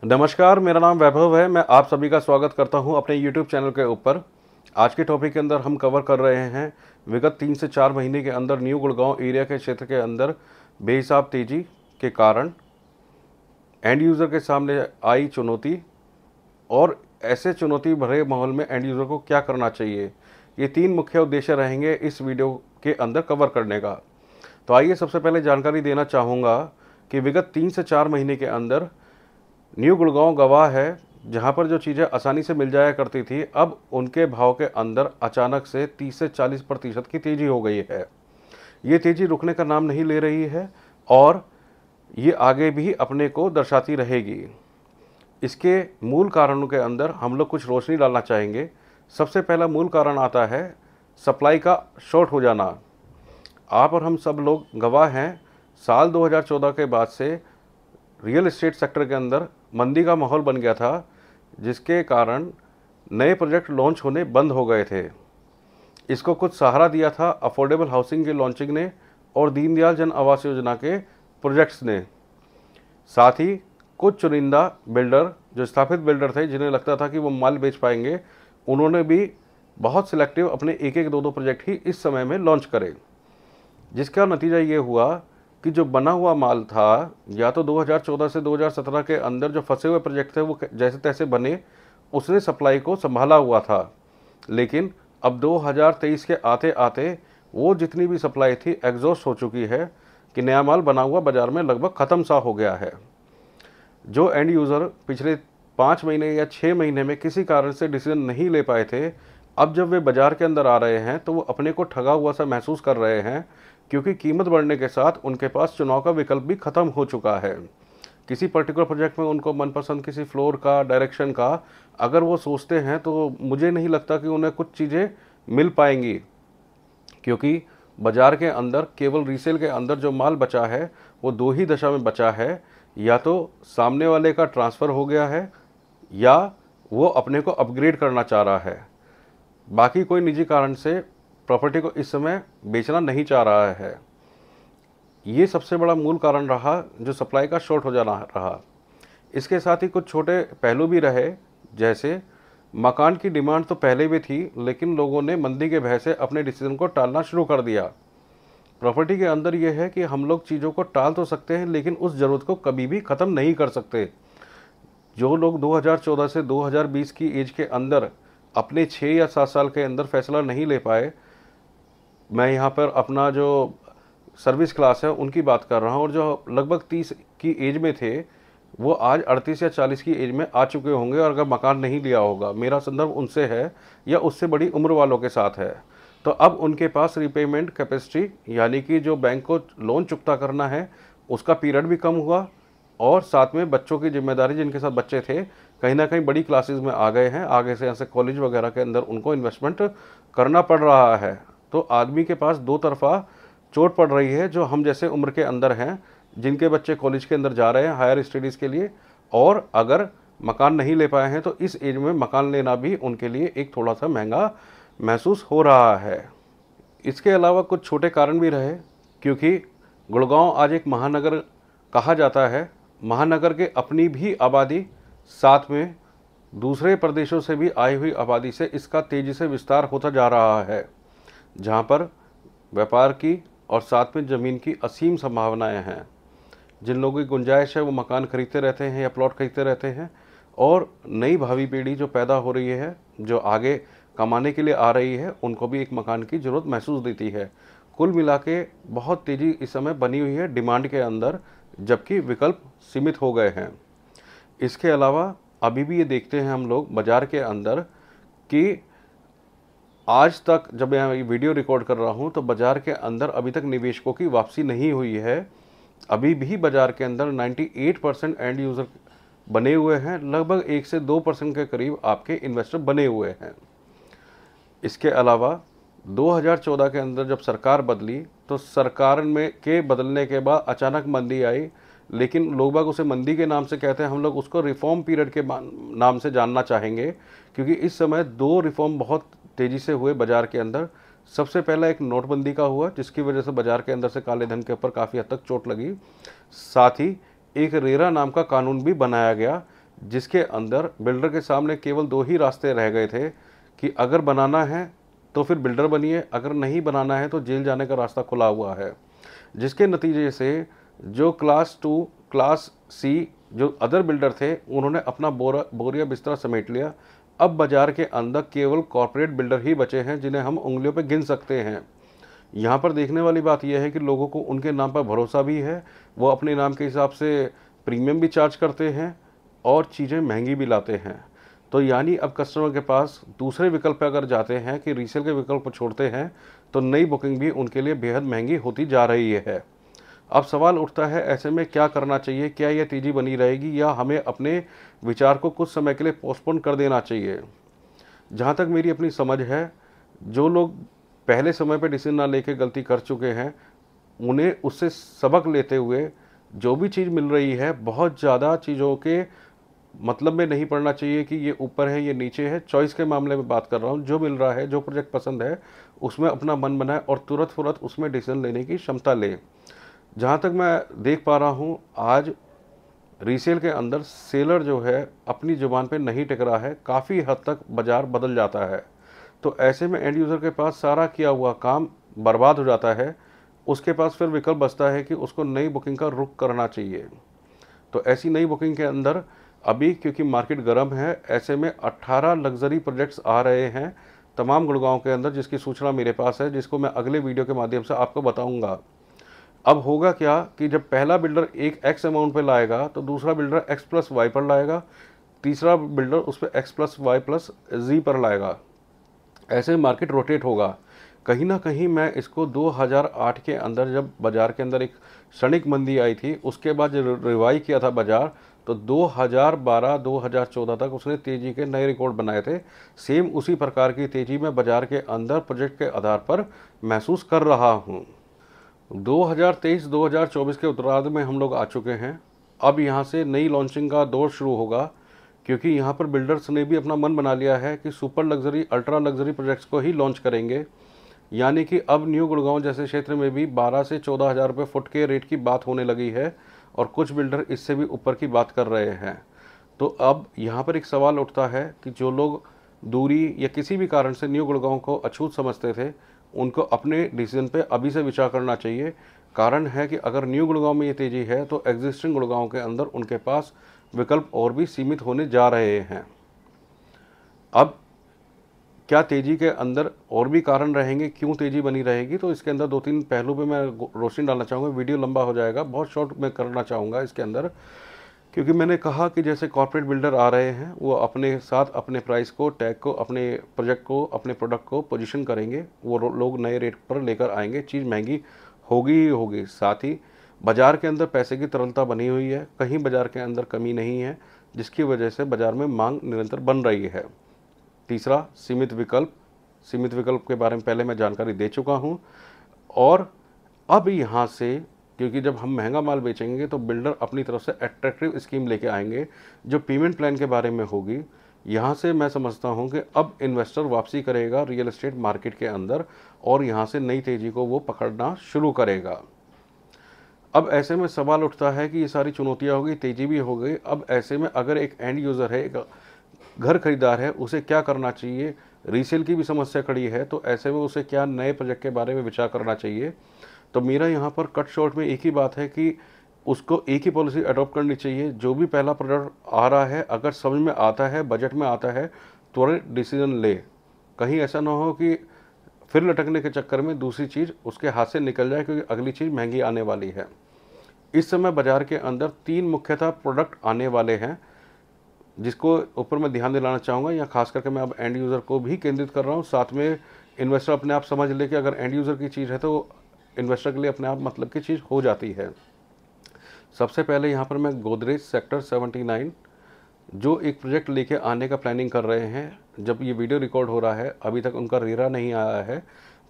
नमस्कार, मेरा नाम वैभव है। मैं आप सभी का स्वागत करता हूं अपने YouTube चैनल के ऊपर। आज के टॉपिक के अंदर हम कवर कर रहे हैं विगत 3 से 4 महीने के अंदर न्यू गुड़गांव एरिया के क्षेत्र के अंदर बेहिसाब तेजी के कारण एंड यूज़र के सामने आई चुनौती और ऐसे चुनौती भरे माहौल में एंड यूज़र को क्या करना चाहिए। ये 3 मुख्य उद्देश्य रहेंगे इस वीडियो के अंदर कवर करने का। तो आइए सबसे पहले जानकारी देना चाहूँगा कि विगत 3 से 4 महीने के अंदर न्यू गुड़गांव गवाह है, जहां पर जो चीज़ें आसानी से मिल जाया करती थी, अब उनके भाव के अंदर अचानक से 30 से 40% की तेज़ी हो गई है। ये तेज़ी रुकने का नाम नहीं ले रही है और ये आगे भी अपने को दर्शाती रहेगी। इसके मूल कारणों के अंदर हम लोग कुछ रोशनी डालना चाहेंगे। सबसे पहला मूल कारण आता है सप्लाई का शॉर्ट हो जाना। आप और हम सब लोग गवाह हैं, साल 2014 के बाद से रियल एस्टेट सेक्टर के अंदर मंदी का माहौल बन गया था, जिसके कारण नए प्रोजेक्ट लॉन्च होने बंद हो गए थे। इसको कुछ सहारा दिया था अफोर्डेबल हाउसिंग के लॉन्चिंग ने और दीनदयाल जन आवास योजना के प्रोजेक्ट्स ने। साथ ही कुछ चुनिंदा बिल्डर, जो स्थापित बिल्डर थे, जिन्हें लगता था कि वो माल बेच पाएंगे, उन्होंने भी बहुत सिलेक्टिव अपने एक एक दो दो प्रोजेक्ट ही इस समय में लॉन्च करे, जिसका नतीजा ये हुआ कि जो बना हुआ माल था, या तो 2014 से 2017 के अंदर जो फंसे हुए प्रोजेक्ट थे वो जैसे तैसे बने, उसने सप्लाई को संभाला हुआ था। लेकिन अब 2023 के आते आते वो जितनी भी सप्लाई थी एग्जॉस्ट हो चुकी है कि नया माल बना हुआ बाज़ार में लगभग ख़त्म सा हो गया है। जो एंड यूज़र पिछले 5 महीने या 6 महीने में किसी कारण से डिसीजन नहीं ले पाए थे, अब जब वे बाज़ार के अंदर आ रहे हैं तो वो अपने को ठगा हुआ सा महसूस कर रहे हैं, क्योंकि कीमत बढ़ने के साथ उनके पास चुनाव का विकल्प भी ख़त्म हो चुका है। किसी पर्टिकुलर प्रोजेक्ट में उनको मनपसंद किसी फ्लोर का, डायरेक्शन का अगर वो सोचते हैं तो मुझे नहीं लगता कि उन्हें कुछ चीज़ें मिल पाएंगी, क्योंकि बाज़ार के अंदर केवल रीसेल के अंदर जो माल बचा है वो 2 ही दशा में बचा है। या तो सामने वाले का ट्रांसफ़र हो गया है या वो अपने को अपग्रेड करना चाह रहा है। बाकी कोई निजी कारण से प्रॉपर्टी को इस समय बेचना नहीं चाह रहा है। ये सबसे बड़ा मूल कारण रहा जो सप्लाई का शॉर्ट हो जाना रहा। इसके साथ ही कुछ छोटे पहलू भी रहे, जैसे मकान की डिमांड तो पहले भी थी, लेकिन लोगों ने मंदी के भय से अपने डिसीजन को टालना शुरू कर दिया। प्रॉपर्टी के अंदर यह है कि हम लोग चीज़ों को टाल तो सकते हैं, लेकिन उस ज़रूरत को कभी भी ख़त्म नहीं कर सकते। जो लोग 2014 से 2020 की एज के अंदर अपने 6 या 7 साल के अंदर फैसला नहीं ले पाए, मैं यहाँ पर अपना जो सर्विस क्लास है उनकी बात कर रहा हूँ, और जो लगभग 30 की एज में थे वो आज 38 या 40 की एज में आ चुके होंगे, और अगर मकान नहीं लिया होगा, मेरा संदर्भ उनसे है या उससे बड़ी उम्र वालों के साथ है, तो अब उनके पास रिपेमेंट कैपेसिटी, यानी कि जो बैंक को लोन चुकता करना है उसका पीरियड भी कम हुआ, और साथ में बच्चों की जिम्मेदारी, जिनके साथ बच्चे थे कहीं ना कहीं बड़ी क्लासेस में आ गए हैं, आगे से ऐसे कॉलेज वगैरह के अंदर उनको इन्वेस्टमेंट करना पड़ रहा है। तो आदमी के पास दो तरफा चोट पड़ रही है, जो हम जैसे उम्र के अंदर हैं, जिनके बच्चे कॉलेज के अंदर जा रहे हैं हायर स्टडीज़ के लिए, और अगर मकान नहीं ले पाए हैं तो इस एज में मकान लेना भी उनके लिए एक थोड़ा सा महंगा महसूस हो रहा है। इसके अलावा कुछ छोटे कारण भी रहे, क्योंकि गुड़गांव आज एक महानगर कहा जाता है। महानगर के अपनी भी आबादी, साथ में दूसरे प्रदेशों से भी आई हुई आबादी से इसका तेज़ी से विस्तार होता जा रहा है, जहाँ पर व्यापार की और साथ में ज़मीन की असीम संभावनाएं हैं। जिन लोगों की गुंजाइश है वो मकान खरीदते रहते हैं या प्लॉट खरीदते रहते हैं, और नई भावी पीढ़ी जो पैदा हो रही है, जो आगे कमाने के लिए आ रही है, उनको भी एक मकान की ज़रूरत महसूस देती है। कुल मिला के बहुत तेज़ी इस समय बनी हुई है डिमांड के अंदर, जबकि विकल्प सीमित हो गए हैं। इसके अलावा अभी भी ये देखते हैं हम लोग बाज़ार के अंदर कि आज तक जब मैं ये वीडियो रिकॉर्ड कर रहा हूँ तो बाज़ार के अंदर अभी तक निवेशकों की वापसी नहीं हुई है। अभी भी बाज़ार के अंदर 98% एंड यूज़र बने हुए हैं, लगभग 1 से 2% के करीब आपके इन्वेस्टर बने हुए हैं। इसके अलावा 2014 के अंदर जब सरकार बदली तो सरकार में के बदलने के बाद अचानक मंदी आई, लेकिन लोग बाग उसे मंदी के नाम से कहते हैं, हम लोग उसको रिफॉर्म पीरियड के नाम से जानना चाहेंगे, क्योंकि इस समय 2 रिफॉर्म बहुत तेज़ी से हुए बाज़ार के अंदर। सबसे पहला एक नोटबंदी का हुआ, जिसकी वजह से बाज़ार के अंदर से काले धन के ऊपर काफ़ी हद तक चोट लगी। साथ ही एक रेरा नाम का कानून भी बनाया गया, जिसके अंदर बिल्डर के सामने केवल 2 ही रास्ते रह गए थे कि अगर बनाना है तो फिर बिल्डर बनिए, अगर नहीं बनाना है तो जेल जाने का रास्ता खुला हुआ है। जिसके नतीजे से जो क्लास 2, क्लास सी जो अदर बिल्डर थे, उन्होंने अपना बोरिया बिस्तरा समेट लिया। अब बाज़ार के अंदर केवल कॉरपोरेट बिल्डर ही बचे हैं जिन्हें हम उंगलियों पर गिन सकते हैं। यहाँ पर देखने वाली बात यह है कि लोगों को उनके नाम पर भरोसा भी है, वो अपने नाम के हिसाब से प्रीमियम भी चार्ज करते हैं और चीज़ें महंगी भी लाते हैं। तो यानी अब कस्टमर के पास दूसरे विकल्प पे अगर जाते हैं कि रीसेल के विकल्प को छोड़ते हैं, तो नई बुकिंग भी उनके लिए बेहद महंगी होती जा रही है। अब सवाल उठता है, ऐसे में क्या करना चाहिए? क्या यह तेज़ी बनी रहेगी या हमें अपने विचार को कुछ समय के लिए पोस्टपोन कर देना चाहिए? जहाँ तक मेरी अपनी समझ है, जो लोग पहले समय पर डिसीजन ना लेके गलती कर चुके हैं, उन्हें उससे सबक लेते हुए जो भी चीज़ मिल रही है, बहुत ज़्यादा चीज़ों के मतलब में नहीं पड़ना चाहिए कि ये ऊपर है, ये नीचे है। चॉइस के मामले में बात कर रहा हूँ, जो मिल रहा है, जो प्रोजेक्ट पसंद है, उसमें अपना मन बनाए और तुरंत फुरत उसमें डिसीजन लेने की क्षमता ले। जहाँ तक मैं देख पा रहा हूँ, आज रीसेल के अंदर सेलर जो है अपनी ज़ुबान पे नहीं टिक रहा है, काफ़ी हद तक बाज़ार बदल जाता है। तो ऐसे में एंड यूज़र के पास सारा किया हुआ काम बर्बाद हो जाता है। उसके पास फिर विकल्प बचता है कि उसको नई बुकिंग का रुख करना चाहिए। तो ऐसी नई बुकिंग के अंदर अभी क्योंकि मार्केट गर्म है, ऐसे में 18 लग्जरी प्रोजेक्ट्स आ रहे हैं तमाम गुड़गांव के अंदर, जिसकी सूचना मेरे पास है, जिसको मैं अगले वीडियो के माध्यम से आपको बताऊंगा। अब होगा क्या कि जब पहला बिल्डर एक एक्स अमाउंट पे लाएगा तो दूसरा बिल्डर एक्स प्लस वाई पर लाएगा, तीसरा बिल्डर उस पर एक्स प्लस वाई प्लस जी पर लाएगा। ऐसे मार्केट रोटेट होगा। कहीं ना कहीं मैं इसको 2008 के अंदर जब बाज़ार के अंदर एक क्षणिक मंदी आई थी, उसके बाद जब रिवाइव किया था बाज़ार, तो 2012-2014 तक उसने तेज़ी के नए रिकॉर्ड बनाए थे। सेम उसी प्रकार की तेज़ी मैं बाज़ार के अंदर प्रोजेक्ट के आधार पर महसूस कर रहा हूँ। 2023-2024 के उत्तरार्ध में हम लोग आ चुके हैं। अब यहाँ से नई लॉन्चिंग का दौर शुरू होगा, क्योंकि यहाँ पर बिल्डर्स ने भी अपना मन बना लिया है कि super luxury, ultra luxury projects को ही लॉन्च करेंगे। यानी कि अब न्यू गुड़गांव जैसे क्षेत्र में भी 12 से 14 हज़ार रुपये फुट के रेट की बात होने लगी है और कुछ बिल्डर इससे भी ऊपर की बात कर रहे हैं। तो अब यहाँ पर एक सवाल उठता है कि जो लोग दूरी या किसी भी कारण से न्यू गुड़गांव को अछूत समझते थे, उनको अपने डिसीजन पे अभी से विचार करना चाहिए। कारण है कि अगर न्यू गुड़गांव में ये तेज़ी है तो एग्जिस्टिंग गुड़गांव के अंदर उनके पास विकल्प और भी सीमित होने जा रहे हैं। अब क्या तेज़ी के अंदर और भी कारण रहेंगे, क्यों तेज़ी बनी रहेगी, तो इसके अंदर 2-3 पहलू पे मैं रोशनी डालना चाहूँगा। वीडियो लंबा हो जाएगा, बहुत शॉर्ट में करना चाहूँगा इसके अंदर, क्योंकि मैंने कहा कि जैसे कॉर्पोरेट बिल्डर आ रहे हैं, वो अपने साथ अपने प्राइस को, टैग को, अपने प्रोजेक्ट को, अपने प्रोडक्ट को पोजीशन करेंगे। वो लोग नए रेट पर लेकर आएंगे, चीज़ महंगी होगी ही होगी। साथ ही बाज़ार के अंदर पैसे की तरलता बनी हुई है, कहीं बाज़ार के अंदर कमी नहीं है, जिसकी वजह से बाज़ार में मांग निरंतर बन रही है। तीसरा, सीमित विकल्प। सीमित विकल्प के बारे में पहले मैं जानकारी दे चुका हूँ। और अब यहाँ से, क्योंकि जब हम महंगा माल बेचेंगे तो बिल्डर अपनी तरफ से अट्रैक्टिव स्कीम लेके आएंगे जो पेमेंट प्लान के बारे में होगी। यहाँ से मैं समझता हूँ कि अब इन्वेस्टर वापसी करेगा रियल एस्टेट मार्केट के अंदर और यहाँ से नई तेज़ी को वो पकड़ना शुरू करेगा। अब ऐसे में सवाल उठता है कि ये सारी चुनौतियाँ हो गई, तेज़ी भी हो गई। अब ऐसे में अगर एक एंड यूज़र है, एक घर खरीदार है, उसे क्या करना चाहिए? रीसेल की भी समस्या खड़ी है, तो ऐसे में उसे क्या नए प्रोजेक्ट के बारे में विचार करना चाहिए? तो मेरा यहाँ पर कट शॉर्ट में एक ही बात है कि उसको एक ही पॉलिसी अडॉप्ट करनी चाहिए। जो भी पहला प्रोडक्ट आ रहा है, अगर समझ में आता है, बजट में आता है, त्वरित डिसीजन ले। कहीं ऐसा ना हो कि फिर लटकने के चक्कर में दूसरी चीज़ उसके हाथ से निकल जाए, क्योंकि अगली चीज़ महंगी आने वाली है। इस समय बाज़ार के अंदर 3 मुख्यतः प्रोडक्ट आने वाले हैं, जिसको ऊपर मैं ध्यान दिलाना चाहूँगा। या खास करके मैं अब एंड यूज़र को भी केंद्रित कर रहा हूँ, साथ में इन्वेस्टर अपने आप समझ ले कि अगर एंड यूज़र की चीज़ है तो इन्वेस्टर के लिए अपने आप मतलब की चीज़ हो जाती है। सबसे पहले यहाँ पर मैं गोदरेज सेक्टर 79 जो एक प्रोजेक्ट लेके आने का प्लानिंग कर रहे हैं। जब ये वीडियो रिकॉर्ड हो रहा है, अभी तक उनका रेरा नहीं आया है।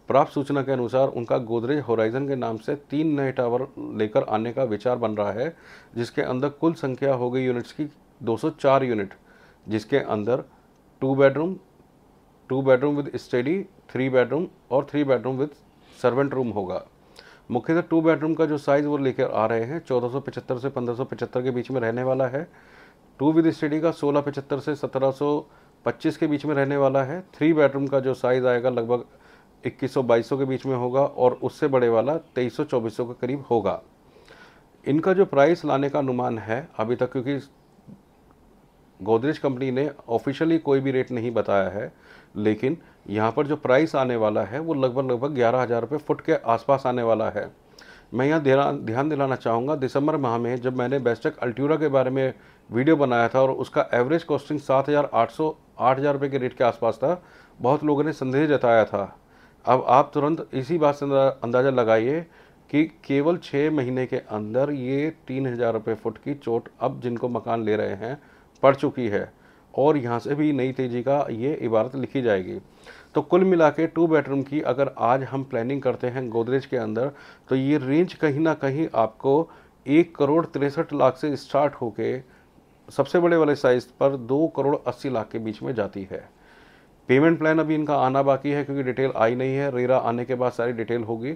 प्राप्त सूचना के अनुसार उनका गोदरेज होराइजन के नाम से 3 नए टावर लेकर आने का विचार बन रहा है, जिसके अंदर कुल संख्या हो गई यूनिट्स की 204 यूनिट, जिसके अंदर 2 बेडरूम विद स्टडी, 3 बेडरूम और 3 बेडरूम विद सर्वेंट रूम होगा। मुख्यतः 2 बेडरूम का जो साइज़ वो लेकर आ रहे हैं 1475 से 1575 के बीच में रहने वाला है। 2 विद स्टडी का 1675 से 1725 के बीच में रहने वाला है। 3 बेडरूम का जो साइज़ आएगा लगभग 2100-2200 के बीच में होगा और उससे बड़े वाला 2300-2400 के करीब होगा। इनका जो प्राइस लाने का अनुमान है अभी तक, क्योंकि गोदरेज कंपनी ने ऑफिशियली कोई भी रेट नहीं बताया है, लेकिन यहाँ पर जो प्राइस आने वाला है वो लगभग 11,000 रुपये फुट के आसपास आने वाला है। मैं यहाँ ध्यान दिलाना चाहूँगा, दिसंबर माह में जब मैंने बेस्टेक अल्ट्यूरा के बारे में वीडियो बनाया था और उसका एवरेज कॉस्टिंग 7,800-8,000 रुपये के रेट के आसपास था, बहुत लोगों ने संदेह जताया था। अब आप तुरंत इसी बात से अंदाज़ा लगाइए कि केवल 6 महीने के अंदर ये 3,000 रुपये फुट की चोट अब जिनको मकान ले रहे हैं पड़ चुकी है और यहाँ से भी नई तेज़ी का ये इबारत लिखी जाएगी। तो कुल मिला के 2 बेडरूम की अगर आज हम प्लानिंग करते हैं गोदरेज के अंदर, तो ये रेंज कहीं ना कहीं आपको 1,63,00,000 से स्टार्ट होके सबसे बड़े वाले साइज़ पर 2,80,00,000 के बीच में जाती है। पेमेंट प्लान अभी इनका आना बाकी है क्योंकि डिटेल आई नहीं है। रेरा आने के बाद सारी डिटेल होगी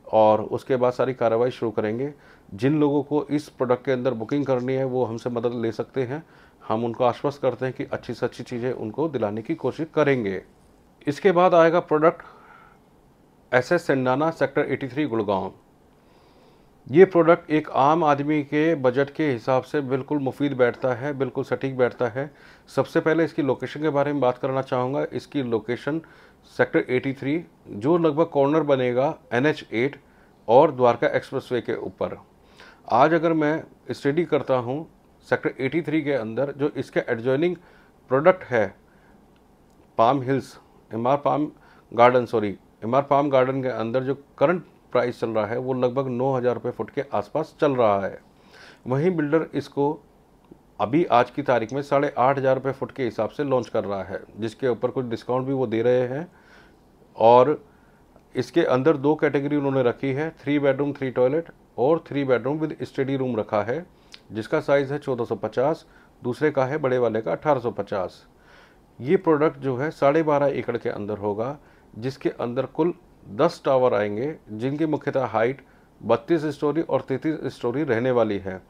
और उसके बाद सारी कार्रवाई शुरू करेंगे। जिन लोगों को इस प्रोडक्ट के अंदर बुकिंग करनी है वो हमसे मदद ले सकते हैं। हम उनको आश्वस्त करते हैं कि अच्छी से अच्छी चीज़ें उनको दिलाने की कोशिश करेंगे। इसके बाद आएगा प्रोडक्ट एसएस सेंडाना सेक्टर 83 गुड़गांव। ये प्रोडक्ट एक आम आदमी के बजट के हिसाब से बिल्कुल मुफीद बैठता है, बिल्कुल सटीक बैठता है। सबसे पहले इसकी लोकेशन के बारे में बात करना चाहूँगा। इसकी लोकेशन सेक्टर 83 जो लगभग कॉर्नर बनेगा NH8 और द्वारका एक्सप्रेसवे के ऊपर। आज अगर मैं स्टडी करता हूँ सेक्टर 83 के अंदर जो इसके एडजॉइनिंग प्रोडक्ट है palm hills MR palm garden के अंदर जो करंट प्राइस चल रहा है वो लगभग 9,000 रुपये फुट के आसपास चल रहा है। वहीं बिल्डर इसको अभी आज की तारीख में 8,500 रुपये फुट के हिसाब से लॉन्च कर रहा है, जिसके ऊपर कुछ डिस्काउंट भी वो दे रहे हैं। और इसके अंदर 2 कैटेगरी उन्होंने रखी है, 3 बेडरूम 3 टॉयलेट और 3 बेडरूम विद स्टडी रूम रखा है, जिसका साइज़ है 1450, दूसरे का है बड़े वाले का 1850। ये प्रोडक्ट जो है 12.5 एकड़ के अंदर होगा, जिसके अंदर कुल 10 टावर आएंगे, जिनकी मुख्यतः हाइट 32 स्टोरी और 33 स्टोरी रहने वाली है।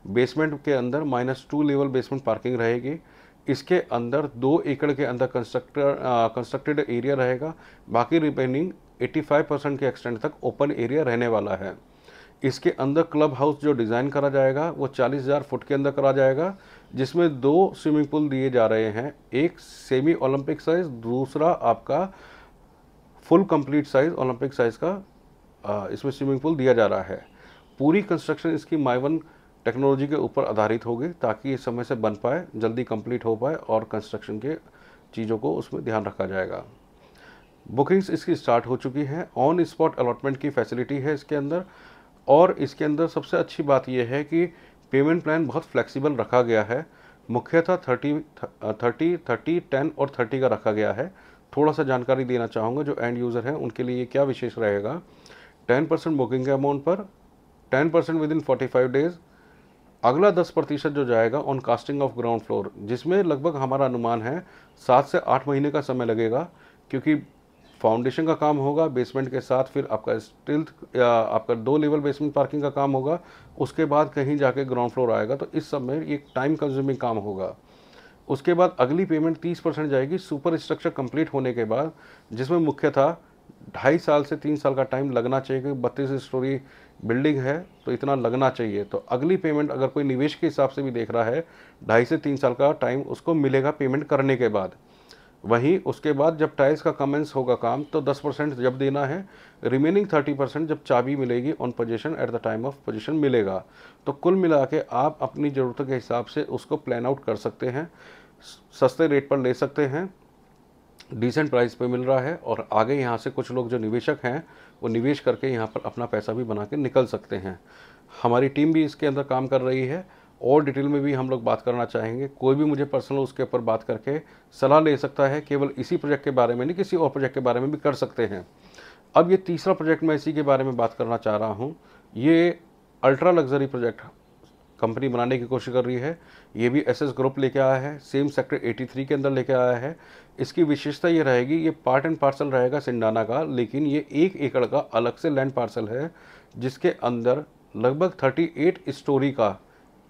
बेसमेंट के अंदर -2 लेवल बेसमेंट पार्किंग रहेगी। इसके अंदर 2 एकड़ के अंदर कंस्ट्रक्टेड एरिया रहेगा, बाकी रिमेनिंग 85% के एक्सटेंट तक ओपन एरिया रहने वाला है। इसके अंदर क्लब हाउस जो डिज़ाइन करा जाएगा वो 40,000 फुट के अंदर करा जाएगा, जिसमें 2 स्विमिंग पूल दिए जा रहे हैं, एक सेमी ओलंपिक साइज़, दूसरा आपका full complete size Olympic size का इसमें स्विमिंग पूल दिया जा रहा है। पूरी कंस्ट्रक्शन इसकी माइवन टेक्नोलॉजी के ऊपर आधारित होगी ताकि ये समय से बन पाए, जल्दी कंप्लीट हो पाए और कंस्ट्रक्शन के चीज़ों को उसमें ध्यान रखा जाएगा। बुकिंग्स इसकी स्टार्ट हो चुकी हैं, ऑन स्पॉट अलॉटमेंट की फैसिलिटी है इसके अंदर। और इसके अंदर सबसे अच्छी बात यह है कि पेमेंट प्लान बहुत फ्लेक्सिबल रखा गया है। मुख्यतः 30, 10 और 30 का रखा गया है। थोड़ा सा जानकारी देना चाहूँगा जो एंड यूज़र हैं उनके लिए क्या विशेष रहेगा। 10% बुकिंग के अमाउंट पर, 10% विद इन 45 डेज़, अगला 10% जो जाएगा on casting of ground floor, जिसमें लगभग हमारा अनुमान है 7 से 8 महीने का समय लगेगा, क्योंकि फाउंडेशन का काम होगा, बेसमेंट के साथ फिर आपका स्टिल्थ या आपका 2 लेवल बेसमेंट पार्किंग का काम होगा, उसके बाद कहीं जाके ग्राउंड फ्लोर आएगा। तो इस सब में एक टाइम कंज्यूमिंग काम होगा। उसके बाद अगली पेमेंट 30% जाएगी सुपर स्ट्रक्चर कंप्लीट होने के बाद, जिसमें मुख्यतः 2.5 साल से 3 साल का टाइम लगना चाहिए, क्योंकि 32 स्टोरी बिल्डिंग है तो इतना लगना चाहिए। तो अगली पेमेंट अगर कोई निवेश के हिसाब से भी देख रहा है, 2.5 से 3 साल का टाइम उसको मिलेगा पेमेंट करने के बाद। वहीं उसके बाद जब टाइल्स का कमेंस होगा काम तो 10% जब देना है, रिमेनिंग 30% जब चाबी मिलेगी on position at the time of position मिलेगा। तो कुल मिला के आप अपनी ज़रूरतों के हिसाब से उसको प्लान आउट कर सकते हैं, सस्ते रेट पर ले सकते हैं, डिसेंट प्राइस पे मिल रहा है। और आगे यहाँ से कुछ लोग जो निवेशक हैं वो निवेश करके यहाँ पर अपना पैसा भी बना के निकल सकते हैं। हमारी टीम भी इसके अंदर काम कर रही है और डिटेल में भी हम लोग बात करना चाहेंगे। कोई भी मुझे पर्सनल उसके ऊपर बात करके सलाह ले सकता है, केवल इसी प्रोजेक्ट के बारे में नहीं, किसी और प्रोजेक्ट के बारे में भी कर सकते हैं। अब ये तीसरा प्रोजेक्ट मैं इसी के बारे में बात करना चाह रहा हूँ। ये अल्ट्रा लग्जरी प्रोजेक्ट कंपनी बनाने की कोशिश कर रही है। ये भी एसएस ग्रुप लेके आया है, सेम सेक्टर 83 के अंदर लेके आया है। इसकी विशेषता ये रहेगी, ये पार्ट एंड पार्सल रहेगा सिंडाना का, लेकिन ये 1 एकड़ का अलग से लैंड पार्सल है, जिसके अंदर लगभग 38 स्टोरी का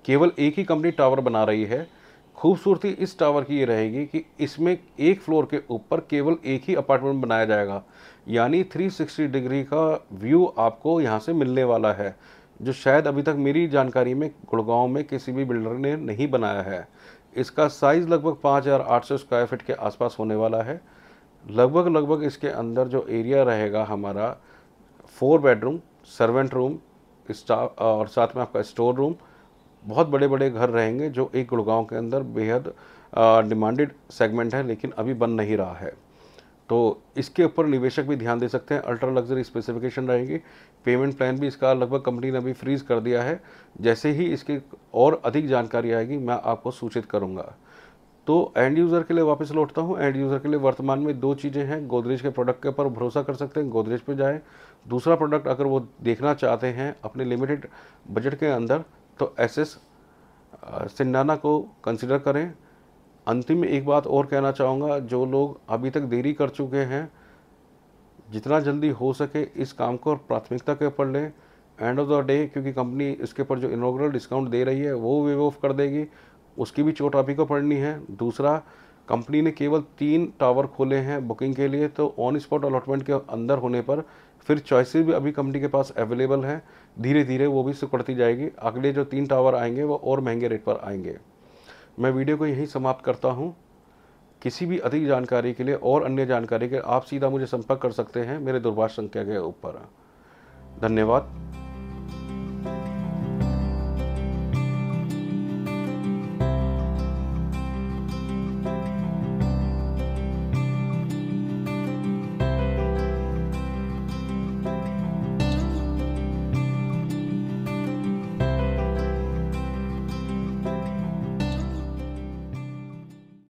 केवल एक ही कंपनी टावर बना रही है, खूबसूरती इस टावर की ये रहेगी कि इसमें एक फ्लोर के ऊपर केवल एक ही अपार्टमेंट बनाया जाएगा, यानी 360 डिग्री का व्यू आपको यहाँ से मिलने वाला है, जो शायद अभी तक मेरी जानकारी में गुड़गांव में किसी भी बिल्डर ने नहीं बनाया है। इसका साइज़ लगभग 5800 स्क्वायर फीट के आसपास होने वाला है। लगभग इसके अंदर जो एरिया रहेगा हमारा 4 बेडरूम, सर्वेंट रूम, स्टाफ और साथ में आपका स्टोर रूम, बहुत बड़े बड़े घर रहेंगे, जो एक गुड़गांव के अंदर बेहद डिमांडेड सेगमेंट है, लेकिन अभी बन नहीं रहा है। तो इसके ऊपर निवेशक भी ध्यान दे सकते हैं। अल्ट्रा लग्जरी स्पेसिफिकेशन रहेगी। पेमेंट प्लान भी इसका लगभग कंपनी ने अभी फ्रीज कर दिया है। जैसे ही इसकी और अधिक जानकारी आएगी मैं आपको सूचित करूंगा। तो एंड यूज़र के लिए वापस लौटता हूं। एंड यूज़र के लिए वर्तमान में 2 चीज़ें हैं। गोदरेज के प्रोडक्ट के ऊपर भरोसा कर सकते हैं, गोदरेज पे जाएं। दूसरा प्रोडक्ट अगर वो देखना चाहते हैं अपने लिमिटेड बजट के अंदर, तो एसएस सिंडाना को कंसिडर करें। अंतिम में एक बात और कहना चाहूँगा, जो लोग अभी तक देरी कर चुके हैं, जितना जल्दी हो सके इस काम को प्राथमिकता के ऊपर लें। एंड ऑफ द डे, क्योंकि कंपनी इसके ऊपर जो इनॉग्रल डिस्काउंट दे रही है वो वेव ऑफ कर देगी, उसकी भी चोट आप ही को पड़नी है। दूसरा, कंपनी ने केवल 3 टावर खोले हैं बुकिंग के लिए, तो ऑन स्पॉट अलॉटमेंट के अंदर होने पर फिर चॉइसेस भी अभी कंपनी के पास अवेलेबल हैं। धीरे धीरे वो भी सिकुड़ती जाएगी। अगले जो 3 टावर आएंगे वो और महंगे रेट पर आएंगे। मैं वीडियो को यहीं समाप्त करता हूँ। किसी भी अधिक जानकारी के लिए और अन्य जानकारी के आप सीधा मुझे संपर्क कर सकते हैं मेरे दूरभाष संख्या के ऊपर। धन्यवाद।